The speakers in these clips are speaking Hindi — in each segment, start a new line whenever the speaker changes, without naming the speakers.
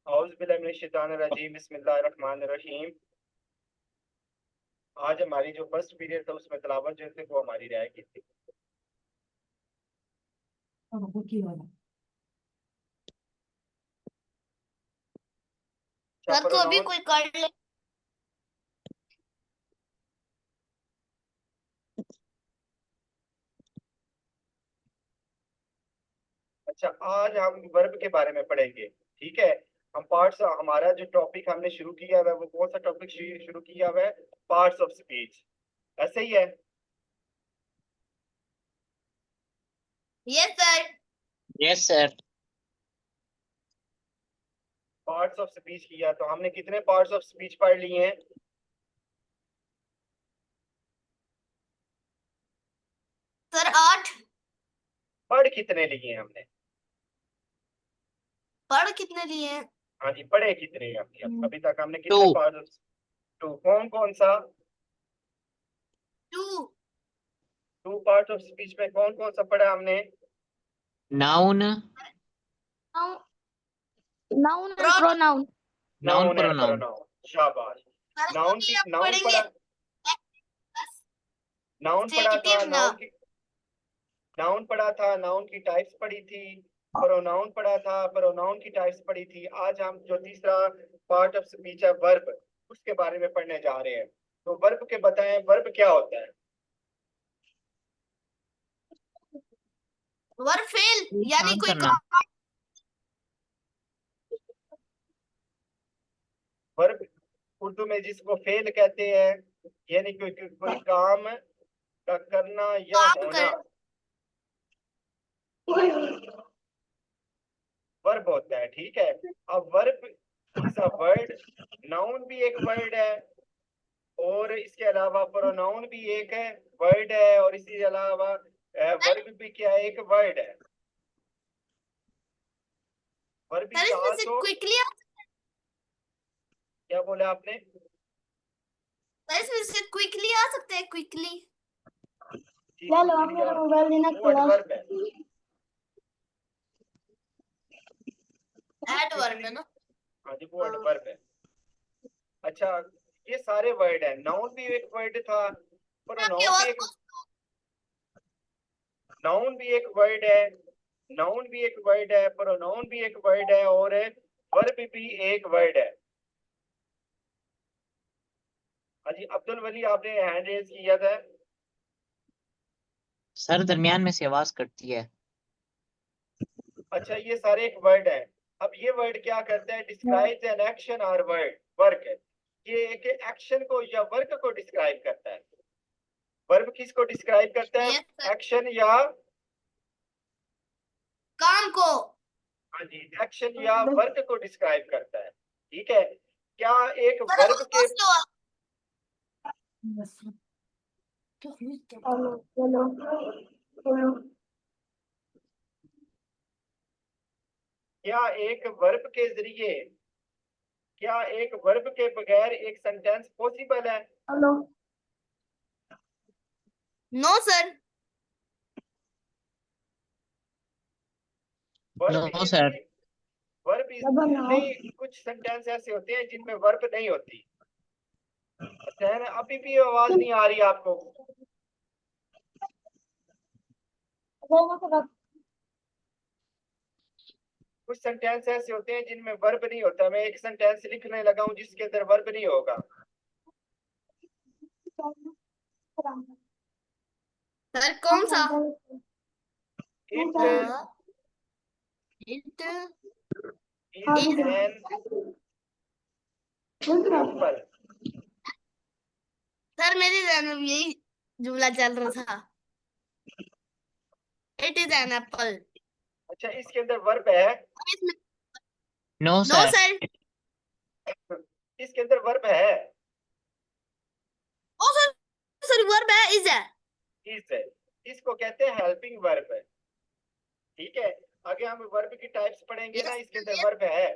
औज़ु बिल्लाहि मिनश शैतानिर रजीम, बिस्मिल्लाहिर रहमानिर रहीम। आज हमारी जो फर्स्ट पीरियड था उसमें तिलावत जो थी वो हमारी रह गई थी।
सर तो अभी
प्रोनाउन।
कोई कर ले।
अच्छा, आज हम वर्ब के बारे में पढ़ेंगे। ठीक है, हम पार्ट्स, हमारा जो टॉपिक हमने शुरू किया हुआ है वो कौन सा टॉपिक शुरू किया हुआ है? Parts of speech. ऐसे ही है।
Yes sir.
Yes sir.
Parts of speech किया, तो हमने कितने पार्ट्स ऑफ स्पीच पढ़ लिए हैं?
सर 8।
पढ़ कितने लिए हैं हमने?
पढ़ कितने लिए हैं?
हाँ जी, पढ़े कितने हैं हमने अभी तक? हमने कितने
2
पार्ट्स? टू। कौन कौन सा?
2।
टू पार्ट्स ऑफ स्पीच में कौन कौन सा पढ़ा हमने?
Noun,
noun and pronoun.
Noun
noun and
pronoun.
Pronoun. शाबाश।
सर
नाउन
अभी
की
आप
नाउन
पढ़ेंगे
पढ़ा। नाउन पढ़ा था,
एक्सेप्टिव।
नाउन पढ़ा था, नाउन की टाइप्स पढ़ी थी। प्रोनाउन पढ़ा था, प्रोनाउन की टाइप्स पढ़ी थी। आज हम जो तीसरा पार्ट ऑफ स्पीच है वर्ब, उसके बारे में पढ़ने जा रहे हैं। तो वर्ब के बताएं, वर्ब क्या होता है?
वर्ब फेल यानी
काम
कोई
करना।
काम।
वर्ब उर्दू में जिसको फेल कहते हैं, यानी कोई काम का करना या
काम
होना,
कर।
वर्ब होता है। ठीक है, अब verb is a word. Noun भी एक वर्ड है, और इसके अलावा प्रोनाउन भी एक है, वर्ड है, और इसके अलावा वर्ब भी क्या है? एक वर्ड है। वर्ब
सर
इज
इसमें से
आल्सो।
क्विकली
क्या बोला आपने?
सर इसमें से क्विकली आ सकते हैं क्विकली।
ले लो आप मेरा मोबाइल देना
वो एडवर्ब है।
एडवर्ब है ना।
हाँ जी, वो एडवर्ब है। अच्छा, ये सारे वर्ड है। नाउन भी एक वर्ड था,
आपकी
प्रोनाउन भी
आवाज
एक,
को।
नाउन भी एक वर्ड है, नाउन भी एक वर्ड है, प्रोनाउन भी एक वर्ड है, और वर्ब भी एक वर्ड है। हाँ जी, अब्दुल वली, आपने हैंड रेज किया था।
सर दरमियान में से आवाज कटती है।
अच्छा, ये सारे एक वर्ड है। अब ये वर्ड क्या करता है? डिस्क्राइब एन एक्शन और वर्ड वर्क। ये एक एक्शन को या वर्क को डिस्क्राइब करता है। वर्ब किसको डिस्क्राइब करता है?
Yes sir.
एक्शन या,
काम को।
हाँ जी, एक्शन या वर्क को डिस्क्राइब करता है। ठीक है, क्या एक
सर
वर्ब के,
चलो चलो चलो।
क्या एक वर्ब के जरिए, क्या एक वर्ब के बगैर एक सेंटेंस पॉसिबल है?
Hello.
No sir.
Verb
no
easy,
sir.
Verb is नहीं, कुछ सेंटेंस ऐसे होते हैं जिनमें वर्ब नहीं होती। सहन, अभी भी आवाज नहीं आ रही आपको? कुछ सेंटेंस ऐसे होते हैं जिनमें वर्ब नहीं होता। मैं एक सेंटेंस लिखने लगा हूं जिसके अंदर वर्ब नहीं होगा।
सर कौन सा?
It
it
is an apple.
Sir मेरे ध्यान में यही जुमला चल रहा था। It is an apple.
अच्छा, इसके अंदर वर्ब है?
No
no
sir.
सर।
इसके अंदर वर्ब है?
ओ सर, सॉरी वर्ब है इज है।
इज है। इसको कहते हैं हेल्पिंग वर्ब। ठीक है, आगे हम वर्ब की टाइप्स पढ़ेंगे ना,
यस
इसके
सर
अंदर
यस।
वर्ब है।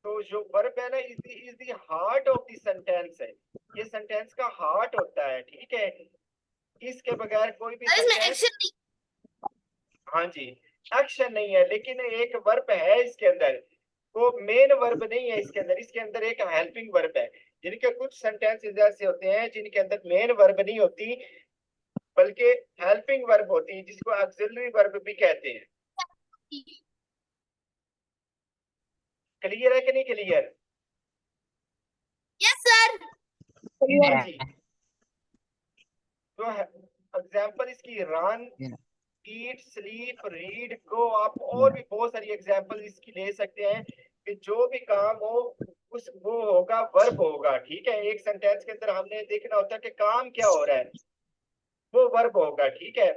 तो जो वर्ब है ना, is the heart of the sentence है। ये सेंटेंस का हार्ट होता है। ठीक है, इसके बगैर कोई भी
सर इसमें
सेंटेंस,
एक्शन नहीं।
हाँ जी, एक्शन नहीं है, लेकिन एक वर्ब है इसके अंदर, वो मेन वर्ब नहीं है इसके अंदर, इसके अंदर एक हेल्पिंग वर्ब है। जिनके कुछ सेंटेंसेस ऐसे होते हैं जिनके अंदर मेन वर्ब नहीं होती बल्कि हेल्पिंग वर्ब होती है, जिसको ऑक्सिलरी वर्ब भी कहते हैं। क्लियर है कि नहीं क्लियर?
Yes, sir.
Clear.
जी, तो एग्जांपल इसकी रन,
Yeah.
ईट, स्लीप, रीड, गो, आप और भी बहुत सारी एग्जांपल इसकी ले सकते हैं कि जो भी काम हो उस वो होगा, वर्ब होगा। ठीक है, एक सेंटेंस के अंदर हमने देखना होता है कि काम क्या हो रहा है, वो वर्ब होगा। ठीक है,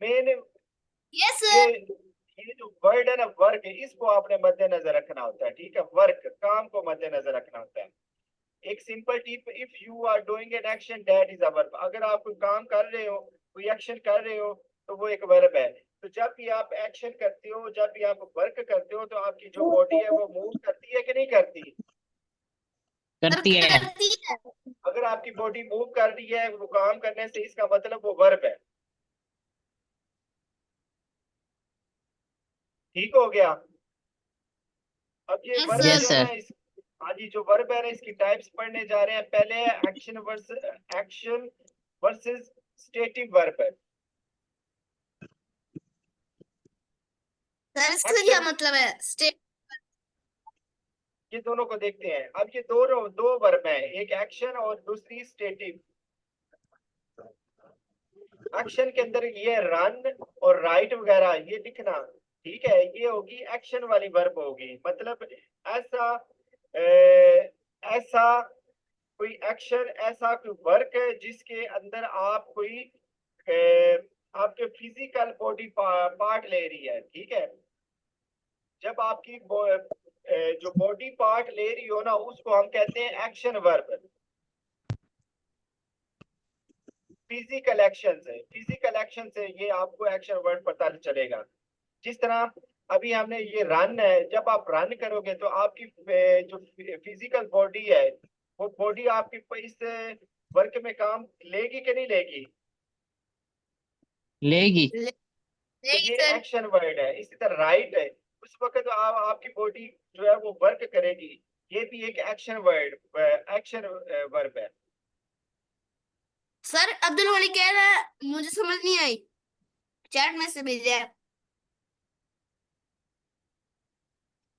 मेन
Yes,
ये
sir.
ये जो वर्ड है ना, वर्क, इसको आपने मद्देनजर रखना होता है। ठीक है, वर्क, काम को मद्देनजर रखना होता है। एक simple tip, if you are doing an action that is a verb, अगर आप कोई काम कर रहे हो, कोई एक्शन कर रहे हो, तो वो एक वर्ब है। तो जब भी आप एक्शन करते हो, जब भी आप वर्क करते हो, तो आपकी जो बॉडी है वो मूव करती है कि नहीं करती?
करती है।
करती है।
अगर आपकी बॉडी मूव कर रही है वो काम करने से, इसका मतलब वो वर्ब है। ठीक हो गया? अब ये
Yes,
वर्ब
sir.
Yes,
जो है
sir.
ना इस, हाँ जी, जो वर्ब है ना इसकी टाइप्स पढ़ने जा रहे हैं। पहले एक्शन वर्सेस स्टेटिव वर्ब है।
सर इसका क्या
एक्शन,
मतलब है? स्टेट।
ये दोनों को देखते हैं। अब ये दो वर्ब हैं, एक एक्शन और दूसरी स्टेटिव। एक्शन के अंदर ये रन और राइट वगैरह ये लिखना, ठीक है, ये होगी एक्शन वाली वर्ब होगी। मतलब ऐसा ऐसा कोई एक्शन, ऐसा कोई वर्क है जिसके अंदर आप कोई आपके फिजिकल बॉडी पार्ट ले रही है। ठीक है, जब आपकी जो बॉडी पार्ट ले रही हो ना, उसको हम कहते हैं एक्शन वर्ब। फिजिकल एक्शन से, फिजिकल एक्शन से ये आपको एक्शन वर्ड पता चलेगा। जिस तरह अभी हमने ये रन है, जब आप रन करोगे तो आपकी जो फिजिकल बॉडी है, वो बॉडी आपकी इस वर्क में काम लेगी कि नहीं लेगी?
लेगी।
तो
नहीं
ये
सर।
एक्शन वर्ड है। इसी तरह राइट है, उस वक्त आपकी बॉडी जो है वो वर्क करेगी, ये भी एक एक्शन वर्ड, एक्शन वर्ब है।
सर अब्दुल वली कह रहा है मुझे समझ नहीं आई, चैट में से भेजा है।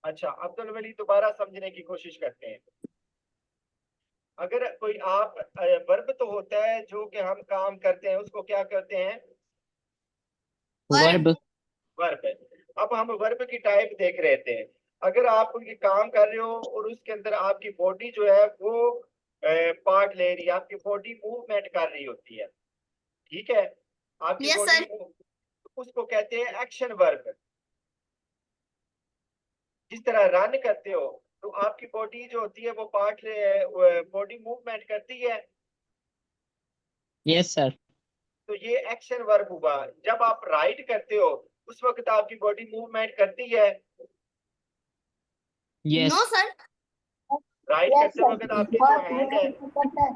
अच्छा, अब्दुल वली दोबारा समझने की कोशिश करते हैं। अगर कोई आप वर्ब तो होता है जो कि हम काम करते हैं, उसको क्या करते हैं?
वर्ब।
वर्ब है। अब हम वर्ब की टाइप देख रहे थे। अगर आप कोई काम कर रहे हो और उसके अंदर आपकी बॉडी जो है वो पार्ट ले रही है, आपकी बॉडी मूवमेंट कर रही होती है, ठीक है, आपकी
यस
बॉडी,
सर।
उसको कहते हैं एक्शन वर्ब। जिस तरह रन करते हो तो आपकी बॉडी जो होती है वो पार्ट बॉडी मूवमेंट करती है,
यस सर।
तो ये एक्शन वर्ब हुआ। जब आप राइट करते हो उस वक्त आपकी बॉडी मूवमेंट करती है,
yes.
No sir.
Right
Yes,
करते
sir.
वक्त आपकी जो हैंड है,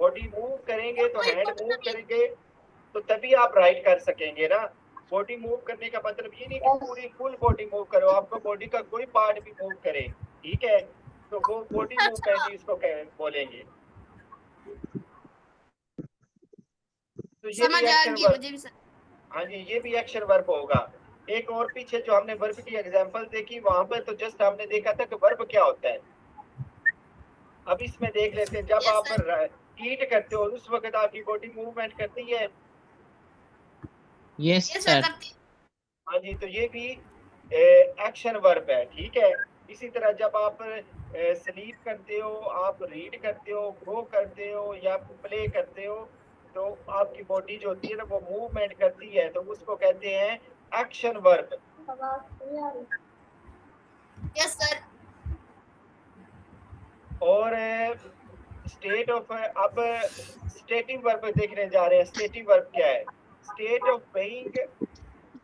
बॉडी मूव करेंगे तो हैंड मूव करेंगे, तो तभी आप राइट कर सकेंगे ना। बॉडी मूव करने का मतलब ये नहीं कि पूरी फुल बॉडी मूव करो, आपको बॉडी का कोई पार्ट भी मूव करे, ठीक है, तो वो बॉडी मूवमेंट ही इसको बोलेंगे। तो ये भी
समझ आ
एक्शन
गई
वर्ब,
मुझे भी सर।
हाँ जी, ये भी एक्शन वर्ब होगा। एक और पीछे जो हमने वर्ब की एग्जांपल देखी वहां पर तो जस्ट हमने देखा था कि वर्ब क्या होता है। अब इसमें देख लेते हैं, जब
यस
आप
सर।
ईट करते हो उस वक्त आपकी बॉडी मूवमेंट करती है।
Yes
yes sir
sir.
करती।
हाँ जी, तो ये भी एक्शन वर्ब है। ठीक है, इसी तरह जब आप स्लीप करते हो, आप रीड करते हो, ग्रो करते हो या प्ले करते हो, तो आपकी बॉडी जो होती है ना वो मूवमेंट करती है, तो उसको कहते हैं एक्शन वर्ब।
Yes sir.
और स्टेट ऑफ, अब स्टेटिव वर्ब देखने जा रहे हैं। स्टेटिव वर्ब क्या है? स्टेट ऑफ बीइंग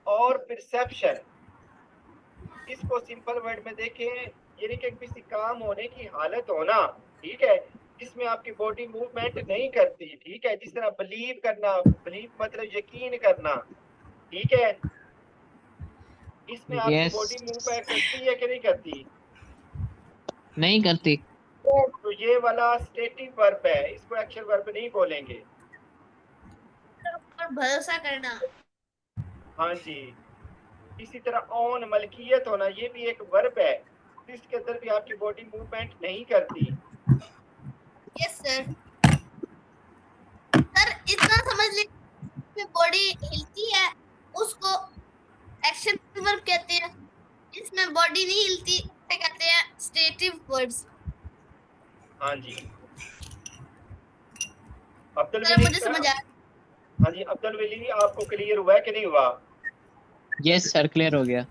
और परसेप्शन। इसको सिंपल वर्ड में देखें, यानी कि किसी काम होने की हालत होना, ठीक है, जिसमें आपकी बॉडी मूवमेंट नहीं करती, ठीक है, जिस तरह बिलीव करना, बिलीव मतलब यकीन करना, ठीक है, इसमें आपकी
यस।
बॉडी मूव करती है कि नहीं करती?
नहीं करती।
तो ये वाला स्टेटिव वर्ब है, इसको एक्शन वर्ब नहीं बोलेंगे।
पर भरोसा करना।
हाँ जी। इसी तरह ऑन मलकियत होना, ये भी एक वर्ब है, इसके अंदर भी आपकी बॉडी मूवमेंट नहीं करती।
Yes sir. सर इतना समझ लीजिए, बॉडी हिलती है उसको एक्शन वर्ब कहते हैं, इसमें बॉडी नहीं हिलती उसे कहते हैं स्टेटिव वर्ब्स।
हाँ जी। अब्दुल
सर
वली
मुझे समझ आया।
हाँ जी, अब्दुल वली आपको क्लियर हुआ है कि नहीं हुआ?
यस सर, क्लियर हो गया।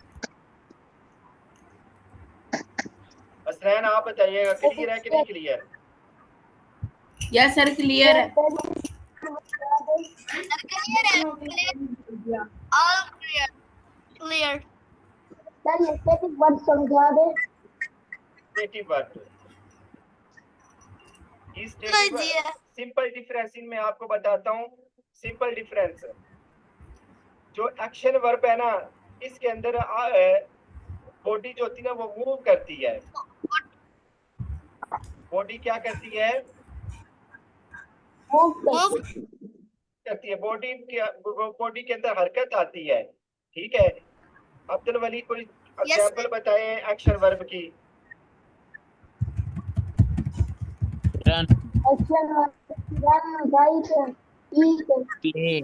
हसनैन आप बताइएगा, क्लियर है कि नहीं क्लियर?
यस सर, क्लियर है।
सर क्लियर है, clear, all clear, clear.
Sir ये स्टैटिक वर्ड समझा दे।
स्टेटिव वर्ब, इस
लीजिए।
सिंपल डिफरेंस इनमें आपको बताता हूँ। सिंपल डिफरेंस, जो एक्शन वर्ब है ना, इसके अंदर बॉडी जो होती है ना वो मूव करती है। बॉडी क्या करती है?
Move
move.
करती है, बॉडी के अंदर हरकत आती है। ठीक है, अब्दुल वली कोई
यस
एग्जांपल बताएं एक्शन वर्ब की।
रन,
एक्शन रन राइट ईट
प्ले,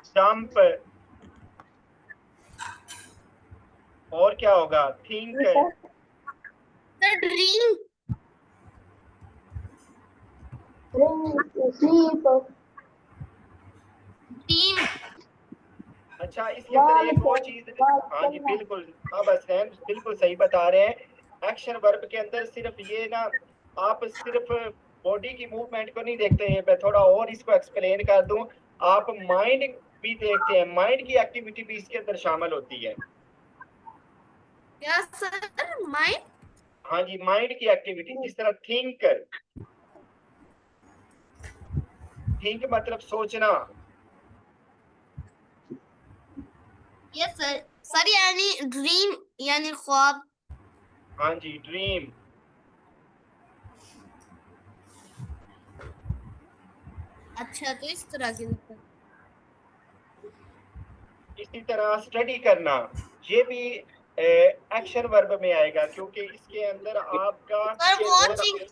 जंप, और क्या होगा? Think,
sir
sir dream,
drink sleep
team.
अच्छा इसके अंदर
बाल
एक और चीज, हाँ जी
चलना।
बिल्कुल, अब हसनैन बिल्कुल सही बता रहे हैं। एक्शन वर्ब के अंदर सिर्फ ये ना, आप सिर्फ बॉडी की मूवमेंट को नहीं देखते हैं, मैं थोड़ा और इसको एक्सप्लेन कर दूं। आप माइंड भी देखते हैं, माइंड की एक्टिविटी भी इसके अंदर शामिल होती है।
क्या सर? माइंड।
हाँ जी, माइंड की एक्टिविटी, जिस तरह थिंक, थिंक मतलब सोचना।
Yes sir. सर यानी ड्रीम यानी ख्वाब।
हाँ जी, ड्रीम।
अच्छा तो इस तरह की दिक्कत।
इसी तरह स्टडी करना, ये भी एक्शन वर्ब में आएगा, क्योंकि इसके अंदर आपका
सर
ये हो
वॉचिंग।
रहा।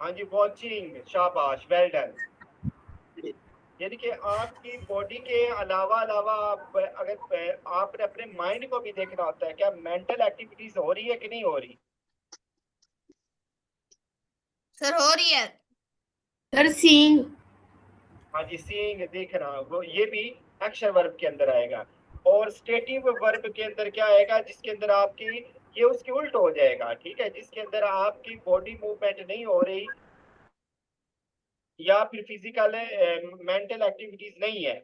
हाँ जी, वॉचिंग, शाबाश, वेल डन। यानी कि आपकी बॉडी के अलावा अलावा आप अगर आपने अपने माइंड को भी देखना होता है, क्या मेंटल एक्टिविटीज हो रही है कि नहीं हो रही?
सर हो रही है।
Sir seeing.
हाँ जी, सीइंग, देखना, वो ये भी एक्शन वर्ब के अंदर आएगा। और स्टेटिव वर्ब के अंदर क्या आएगा? जिसके अंदर आपकी, ये उसकी उल्ट हो जाएगा, ठीक है, जिसके अंदर आपकी बॉडी मूवमेंट नहीं हो रही या फिर फिजिकल मेंटल एक्टिविटीज नहीं है।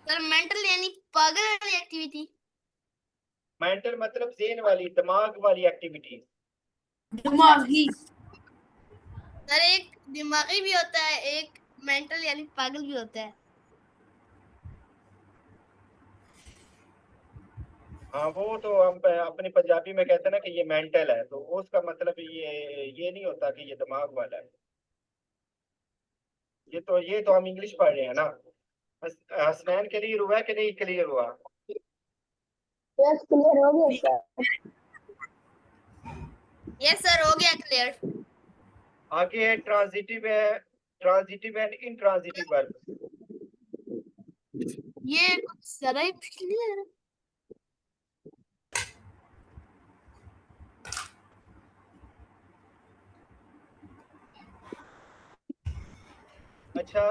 सर मेंटल यानी पागल वाली एक्टिविटी।
मेंटल मतलब जेन वाली, दिमाग वाली एक्टिविटीज।
दिमागी।
सर एक दिमागी भी होता है, एक मेंटल यानी पागल भी होता है।
हाँ, वो तो हम अपनी पंजाबी में कहते हैं ना कि ये मेंटल है, तो उसका मतलब ये नहीं होता कि ये दिमाग वाला है। ये तो हम इंग्लिश पढ़ रहे हैं ना। हसनैन क्लियर हुआ कि नहीं क्लियर हुआ?
यस क्लियर हो गया सर।
यस सर हो गया क्लियर।
आगे है ट्रांजिटिव, है ट्रांजिटिव एंड इंट्रांजिटिव वर्ब।
ये कुछ ज्यादा ही मुश्किल नहीं लग रहा।
अच्छा,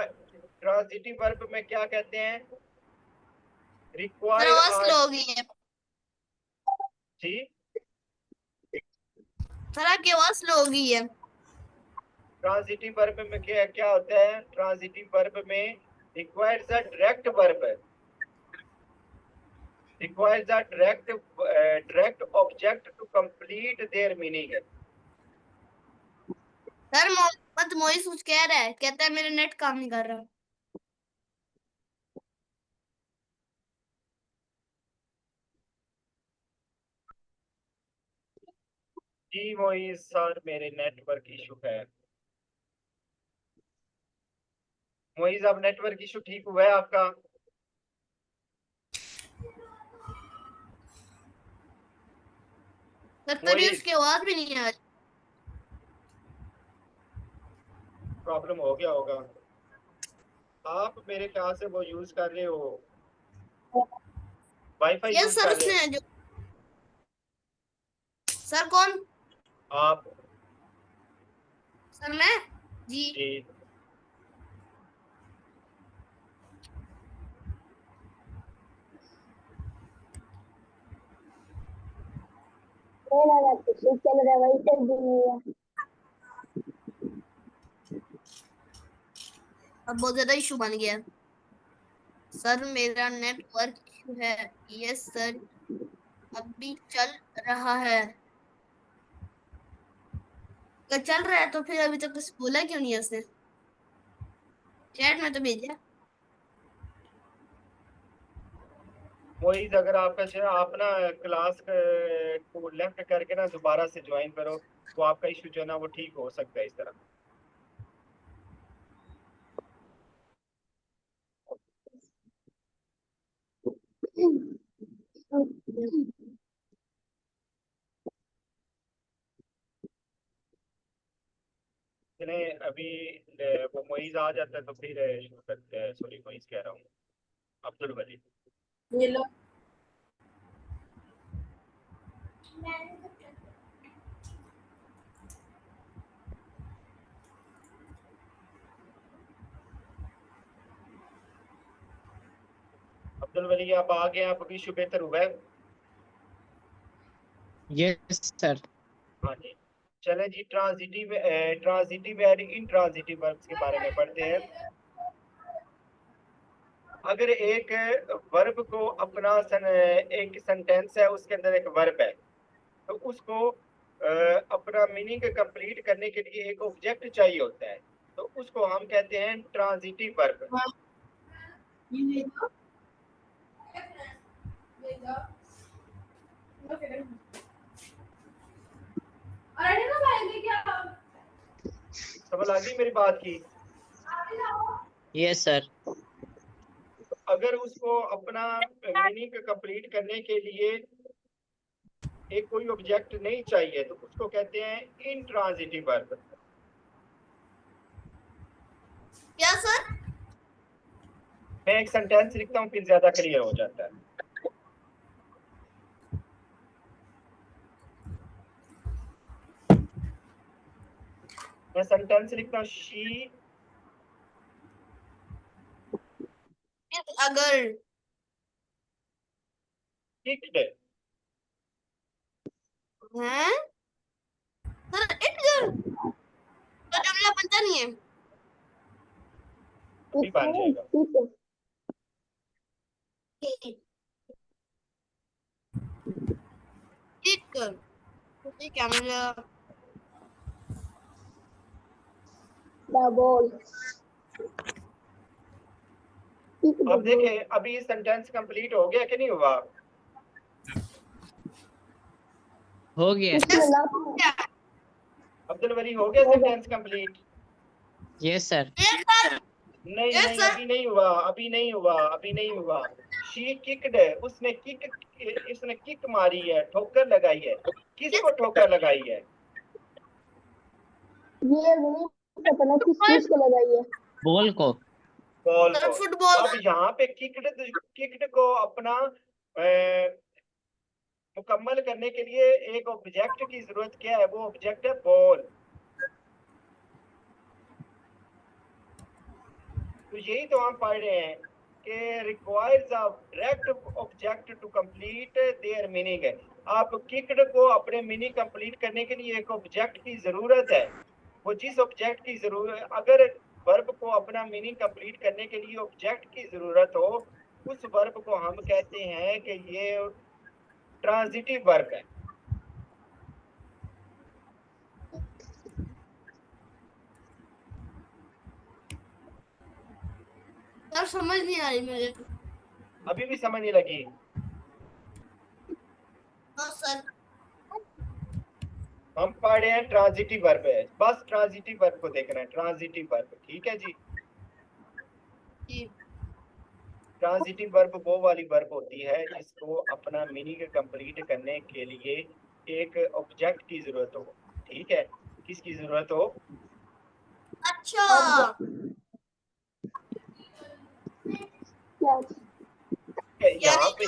ट्रांजिटिव वर्ब में क्या कहते हैं?
सर
रिक्वायर
आवाज
आर।
स्लो हो गई है।
जी,
सर आपकी आवाज स्लो हो गई है।
ट्रांजिटिव वर्ब में क्या क्या होता है? ट्रांजिटिव वर्ब में requires a direct verb, requires a direct object to complete their meaning.
Sir Mohammad Mois कुछ कह रहा है, कहता है मेरा नेट काम नहीं कर रहा।
जी मोइज सर, मेरे नेटवर्क इशू है। मोइज, अब नेटवर्क इशू ठीक हुआ है आपका?
सर तभी
मोइज,
उसकी आवाज भी नहीं आ रही।
प्रॉब्लम हो गया होगा। आप मेरे ख्याल से वो यूज कर रहे हो, वाईफाई
यस
यूज
सर,
कर रहे
उसने
हो
जो सर कौन?
आप?
सर मैं जी।
जी।
मेरा ना तो ठीक चल रहा है, वही कर भी नहीं है।
अब बहुत ज्यादा इशू बन गया। सर मेरा नेटवर्क इशू है। यस सर, अभी चल रहा है। अगर चल रहा है तो फिर अभी तक कुछ बोला क्यों नहीं है उसने? चैट में तो भेजा।
मोइज, अगर आपका आप ना क्लास को लेफ्ट करके ना दोबारा से ज्वाइन करो, तो आपका इशू जो है ना वो ठीक हो सकता है इस तरह। चले अभी वो मोइज आ जाता है तो फिर शुरू करते हैं। सॉरी, मोइज कह रहा हूँ, अब्दुल वली।
ये लो।
अब्दुल वली, आप आ गए, आपका इशू बेहतर हुआ है?
Yes sir.
हाँ जी। चले जी, ट्रांजिटिव एंड इंट्रांजिटिव वर्ब्स के बारे में पढ़ते हैं। अगर एक वर्ब को अपना एक सेंटेंस है, उसके अंदर एक वर्ब है, तो उसको अपना मीनिंग कंप्लीट करने के लिए एक ऑब्जेक्ट चाहिए होता है, तो उसको हम कहते हैं ट्रांजिटिव वर्ब।
ये ले दो। ले दो। अरे ना भाई क्या?
समझ आ गई मेरी बात की?
Yes sir.
अगर उसको अपना मीनिंग कंप्लीट करने के लिए एक कोई ऑब्जेक्ट नहीं चाहिए, तो उसको कहते हैं इंट्रांजिटिव वर्ब।
क्या सर?
मैं एक सेंटेंस लिखता हूँ, फिर ज्यादा क्लियर हो जाता है। मैं सेंटेंस लिखता हूँ, शी
अगर
किक्ड।
है सर इट गर्ल, तो जुमला बनता नहीं है।
अभी बन जाएगा।
ठीक है।
ठीक कर, ठीक है मुझे।
डबल ठीक
अब
है।
देखें, अभी सेंटेंस कंप्लीट हो गया कि नहीं हुआ?
हो गया।
इसमें लाभ
क्या?
अब्दुल वली, हो गया sentence complete?
Yes sir.
Yes sir.
नहीं
यस
नहीं,
सर।
अभी नहीं हुआ, अभी नहीं हुआ, अभी नहीं हुआ। शी किक्ड, उसने किक मारी है, ठोकर लगाई है। किसको ठोकर लगाई है?
ये नहीं पता ना किस चीज को लगाई है।
बॉल को।
बॉल
सर
को।
फुटबॉल।
अब यहाँ पे किक्ड को अपना मुकम्मल करने के लिए एक ऑब्जेक्ट की जरूरत क्या है? वो ऑब्जेक्ट है बॉल। तो यही तो हम पढ़ रहे हैं कि requires a direct object to complete their meaning है। आप किक्ड को अपने मीनिंग कंप्लीट करने के लिए एक ऑब्जेक्ट की जरूरत है। वो जिस ऑब्जेक्ट की जरूरत, अगर वर्ब को अपना मीनिंग कंप्लीट करने के लिए ऑब्जेक्ट की जरूरत हो, उस वर्ब को हम कहते हैं कि ये ट्रांजिटिव वर्ब है।
सर समझ नहीं आ रही मुझे।
अभी भी समझ नहीं लगी?
हाँ सर।
हम पढ़ रहे हैं ट्रांजिटिव वर्ब है, बस ट्रांजिटिव वर्ब को देखना है, ट्रांजिटिव वर्ब, ठीक है जी।
जी
ट्रांजिटिव वर्ब वो वाली वर्ब होती है जिसको अपना मीनिंग कंप्लीट करने के लिए एक ऑब्जेक्ट की जरूरत हो, ठीक है। किसकी जरूरत हो?
अच्छा
Yes.
यहाँ
यानी
पे,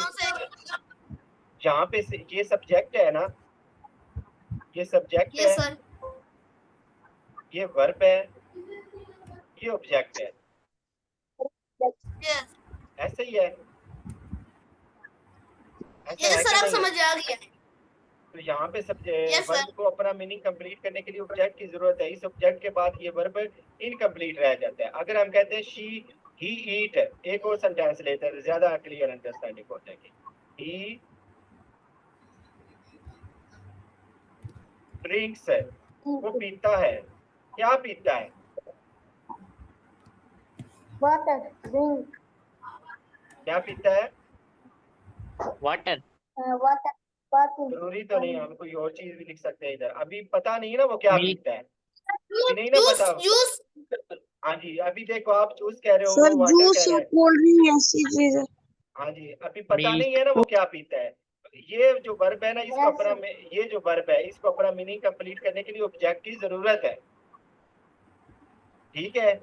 जो से
ये सब्जेक्ट है ना, ये सब्जेक्ट
यस
है,
सर
ये वर्ब है, ये ऑब्जेक्ट है,
यस
ऐसे ही है, ऐसा
यस
है
सर
कि
आप
नहीं है?
समझ आ गया
तो यहाँ पे
यस
वर्ब
सर
को अपना मीनिंग कंप्लीट करने के लिए ऑब्जेक्ट की जरूरत है। इस ऑब्जेक्ट के बाद ये वर्ब इनकम्प्लीट रह जाता है। अगर हम कहते हैं शी ही ईट, एक और सेंटेंस लेते हैं, ज्यादा क्लियर अंडरस्टैंडिंग हो जाएगी। ही ड्रिंक्स, वो पीता है, क्या पीता है?
Water. Drink.
क्या पीता है?
वाटर।
Water. Water.
जरूरी तो नहीं है, हम कोई और चीज भी लिख सकते हैं इधर। अभी पता नहीं है ना वो क्या
मिल्क।
पीता है, अभी नहीं ना
जूस
पता।
जूस
हाँ जी, अभी देखो आप जूस कह रहे हो,
सर
वो वाटर
जूस
कह रहा
और
है।
कोल्ड ड्रिंक ऐसी चीज है।
हाँ जी, अभी पता नहीं
मिल्क।
है ना वो क्या पीता है। ये जो वर्ब है ना, इसको
Yes.
अपना ये जो वर्ब है, इसको अपना मीनिंग कंप्लीट करने के लिए ऑब्जेक्ट की जरूरत है, ठीक है।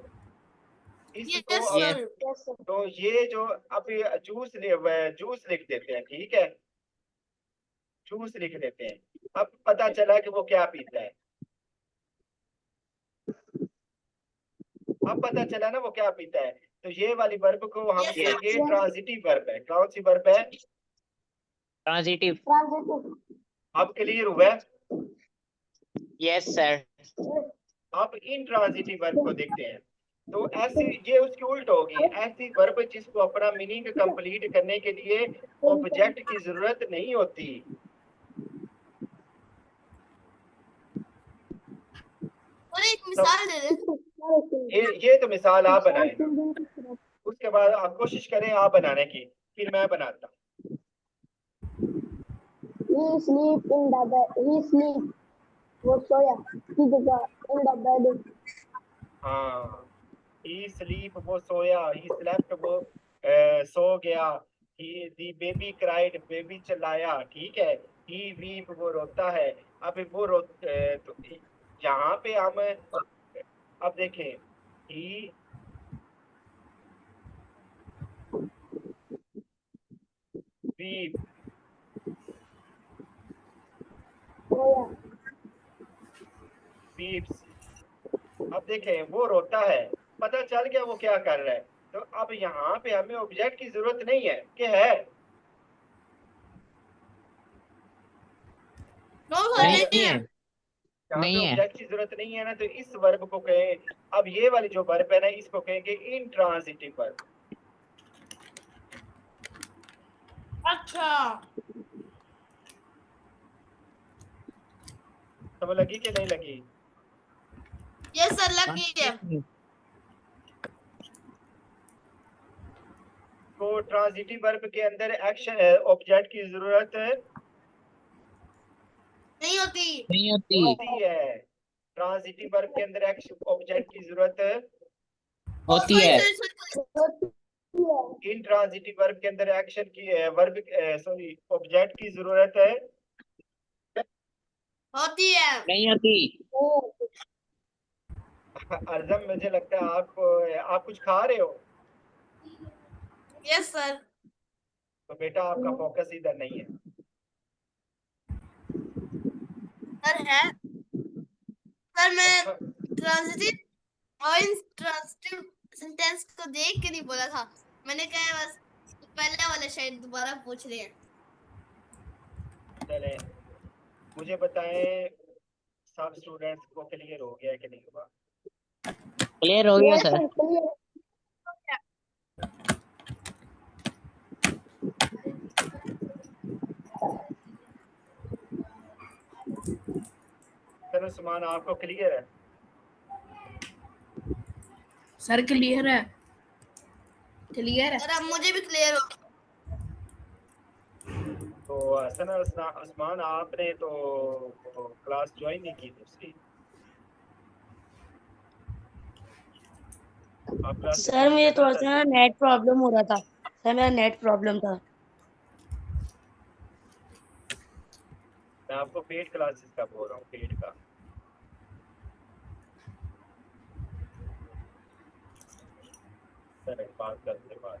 इसको
yes
Yes.
Sir
Yes, sir.
तो ये जो अभी जूस लिख देते हैं, ठीक है, जूस लिख देते हैं। अब पता चला कि वो क्या पीता है, अब पता चला ना वो क्या पीता है। तो ये वाली वर्ब को हम
Yes,
कहेंगे
sir.
ट्रांजिटिव वर्ब है। कौन सी वर्ब है?
ट्रांजिटिव।
Transitive.
अब क्लियर हुआ है?
Yes sir.
Yes.
अब इन ट्रांजिटिव वर्ब को देखते हैं। तो ऐसी, ये उसकी उल्ट होगी, ऐसी वर्ब जिसको अपना मीनिंग कंप्लीट करने के लिए ऑब्जेक्ट की जरूरत नहीं होती।
और एक मिसाल दे दे
ये तो मिसाल आप बनाए, उसके बाद आप कोशिश करें आप बनाने की, फिर मैं बनाता हूँ।
He sleep in the bed. He sleep. वो सोया. He in the bed.
हाँ, ही स्लीप वो सोया, ही स्लेप्ट वो सो गया, ही दी बेबी क्राइड बेबी चिल्लाया, ठीक है। ही वीप वो रोता है। अब वो तो यहाँ पे हम अब देखें, ही वीप,
सोया.
वीप्स। अब देखें वो रोता है, पता चल गया वो क्या कर रहा है। तो अब यहाँ पे हमें ऑब्जेक्ट की जरूरत नहीं है, क्या है?
नो सर
नहीं
नहीं
है।
है
यहाँ पे
नहीं है।
ऑब्जेक्ट की जरूरत नहीं है ना, तो इस वर्ब को कहें, अब ये वाली जो वर्ब है ना, इसको कहेंगे इंट्रांजिटिव वर्ब।
अच्छा
समझ लगी कि नहीं लगी?
यस सर लग गई है
तो ट्रांजिटिव वर्ब के अंदर एक्शन ऑब्जेक्ट की जरूरत
नहीं होती
नहीं होती।
होती है। ट्रांजिटिव वर्ब के अंदर एक्शन ऑब्जेक्ट की जरूरत
होती है।
इंट्रांजिटिव वर्ब के अंदर एक्शन की वर्ब सॉरी ऑब्जेक्ट की जरूरत है
होती है
नहीं होती।
अर्जम, मुझे लगता है आप कुछ खा रहे हो,
यस सर
तो बेटा आपका फोकस इधर नहीं है।
सर है सर मैं ट्रांजिटिव और इंट्रांजिटिव सेंटेंस को देख के नहीं बोला था, मैंने कहा बस पहले वाले शायद दोबारा पूछ रहे हैं।
चले, मुझे बताएं सब स्टूडेंट्स को क्लियर हो गया कि नहीं हुआ?
क्लियर हो गया
Yes,
सर।
sir. Clear.
चलो सुमान, आपको क्लियर है?
सर क्लियर है क्लियर है
सर अब मुझे भी क्लियर हो
तो हसन उस्मान आपने तो क्लास ज्वाइन नहीं की दूसरी, आप क्लास
सर
ज्वाइन
मुझे
करना
थोड़ा सा
चाहते
ना
हैं?
नेट प्रॉब्लम हो रहा था सर, मेरा नेट प्रॉब्लम था।
मैं आपको पेड क्लासेस का बोल रहा हूँ, पेड का। सर बात करते बाद।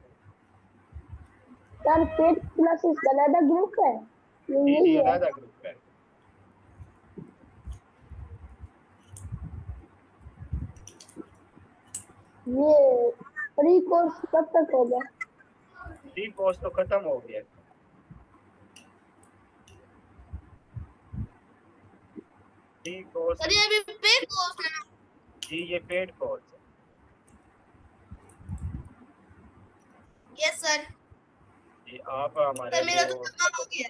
सर पेड क्लासेस का अलग ग्रुप है, ये
जी
यही है।
अलग ग्रुप है।
ये फ्री कोर्स कब तक होगा?
फ्री कोर्स तो खत्म हो गया। फ्री कोर्स
सर ये अभी पे कोर्स है ना?
जी ये पेड कोर्स है।
Yes sir.
जी आप हमारे
सर मेरा तो
वो,
खत्म हो गया।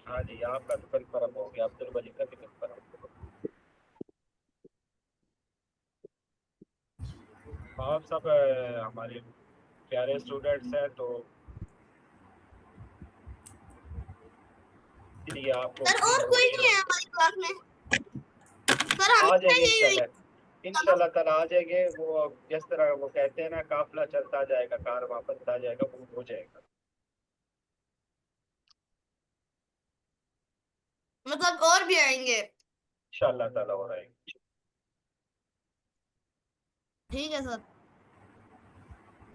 हाँ जी आपका तो कंफर्म हो गया, अब्दुल वली का भी कंफर्म हो गया। आप सब हमारे प्यारे स्टूडेंट्स हैं, तो इसलिए आपको
सर
फ्री
और कोई
कोर्स
नहीं है हमारी क्लास में? सर
आ
हमेशा
जाएंगे
यही
इंशाल्लाह। इंशाल्लाह कल आ जाएंगे। वो जिस तरह वो कहते हैं ना, काफिला चलता जाएगा, कारवां बनता जाएगा, वो हो जाएगा
मतलब और भी आएंगे?
इंशाल्लाह ताला हो रहा है।
ठीक है सर।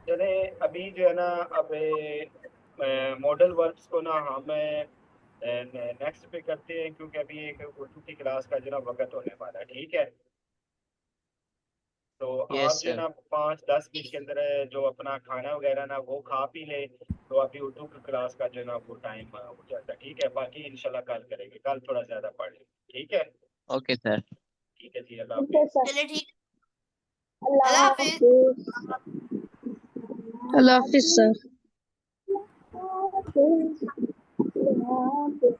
चले अभी जो है ना, अब मॉडल वर्क्स को ना हम नेक्स्ट पे करते हैं, क्योंकि अभी एक उर्दू की क्लास का जो ना वक्त होने वाला है, ठीक है। तो आप
Yes,
जो है
sir.
ना 5-10 मिनट के अंदर जो अपना खाना वगैरह ना वो खा पी ले, तो अभी उर्दू की क्लास का जो है ना वो टाइम हो जाता है, ठीक है। बाकी इंशाल्लाह कल करेंगे, कल थोड़ा ज्यादा पढ़ लेंगे, ठीक है।
Okay, sir.
ठीक है जी, अल्लाह
ठीक है
हाफिज।
सर,
चलिए ठीक।
अल्लाह
अल्लाह हाफिज।
हाफिज।
अल्लाह हाफिज सर।
अल्लाह हाफिज। अल्लाह हाफिज।